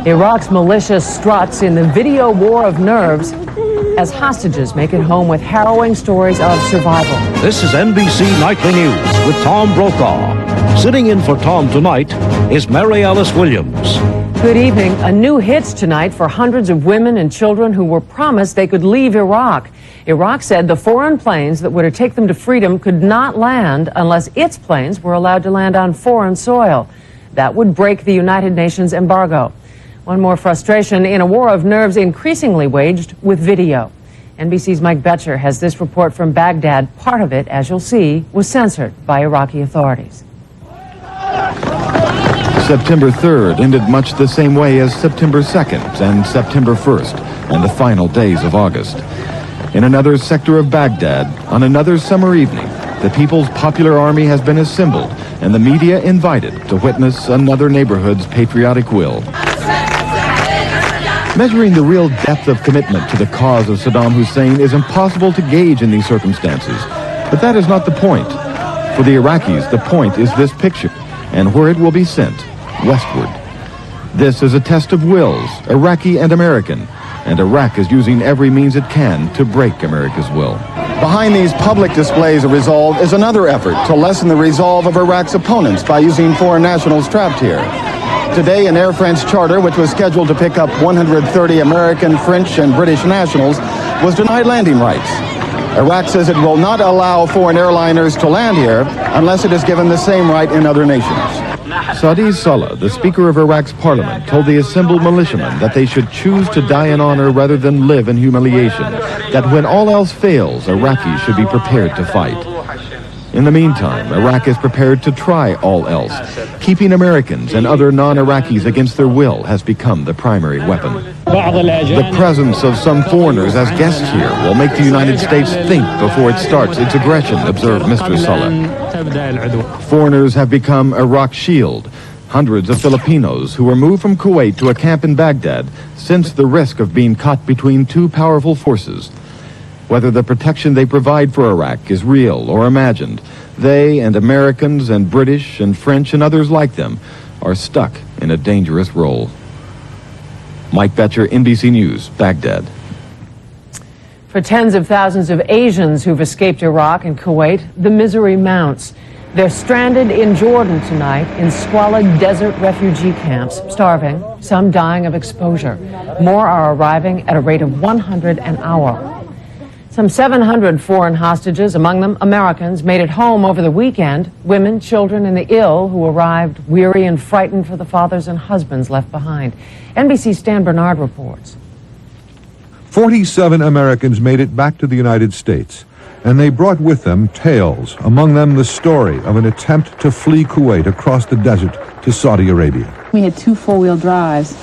Iraq's militia struts in the video war of nerves as hostages make it home with harrowing stories of survival. This is NBC Nightly News with Tom Brokaw. Sitting in for Tom tonight is Mary Alice Williams. Good evening. A new hit tonight for hundreds of women and children who were promised they could leave Iraq. Iraq said the foreign planes that were to take them to freedom could not land unless its planes were allowed to land on foreign soil. That would break the United Nations embargo. One more frustration in a war of nerves increasingly waged with video. NBC's Mike Betcher has this report from Baghdad. Part of it, as you'll see, was censored by Iraqi authorities. September 3rd ended much the same way as September 2nd and September 1st and the final days of August. In another sector of Baghdad, on another summer evening, the People's Popular Army has been assembled and the media invited to witness another neighborhood's patriotic will. Measuring the real depth of commitment to the cause of Saddam Hussein is impossible to gauge in these circumstances. But that is not the point. For the Iraqis, the point is this picture and where it will be sent, westward. This is a test of wills, Iraqi and American, and Iraq is using every means it can to break America's will. Behind these public displays of resolve is another effort to lessen the resolve of Iraq's opponents by using foreign nationals trapped here. Today, an Air France charter, which was scheduled to pick up 130 American, French, and British nationals, was denied landing rights. Iraq says it will not allow foreign airliners to land here unless it is given the same right in other nations. Saadi Salah, the Speaker of Iraq's parliament, told the assembled militiamen that they should choose to die in honor rather than live in humiliation, that when all else fails, Iraqis should be prepared to fight. In the meantime, Iraq is prepared to try all else. Keeping Americans and other non-Iraqis against their will has become the primary weapon. The presence of some foreigners as guests here will make the United States think before it starts its aggression, observed Mr. Salah. Foreigners have become Iraq's shield. Hundreds of Filipinos who were moved from Kuwait to a camp in Baghdad sense the risk of being caught between two powerful forces. Whether the protection they provide for Iraq is real or imagined, they and Americans and British and French and others like them are stuck in a dangerous role. Mike Betcher, NBC News, Baghdad. For tens of thousands of Asians who've escaped Iraq and Kuwait, the misery mounts. They're stranded in Jordan tonight in squalid desert refugee camps, starving, some dying of exposure. More are arriving at a rate of 100 an hour. Some 700 foreign hostages, among them Americans, made it home over the weekend. Women, children, and the ill who arrived weary and frightened for the fathers and husbands left behind. NBC's Stan Bernard reports. 47 Americans made it back to the United States, and they brought with them tales, among them the story of an attempt to flee Kuwait across the desert to Saudi Arabia. We had 2 four-wheel drives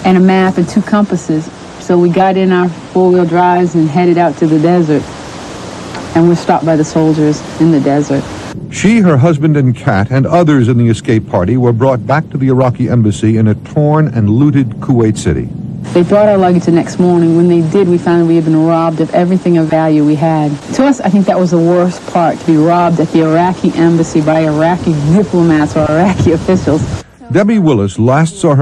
and a map and 2 compasses. So we got in our 4-wheel drives and headed out to the desert, and were stopped by the soldiers in the desert. She, her husband and cat, and others in the escape party were brought back to the Iraqi embassy in a torn and looted Kuwait city. They brought our luggage the next morning. When they did, we found we had been robbed of everything of value we had. To us, I think that was the worst part, to be robbed at the Iraqi embassy by Iraqi diplomats or Iraqi officials. Debbie Willis last saw her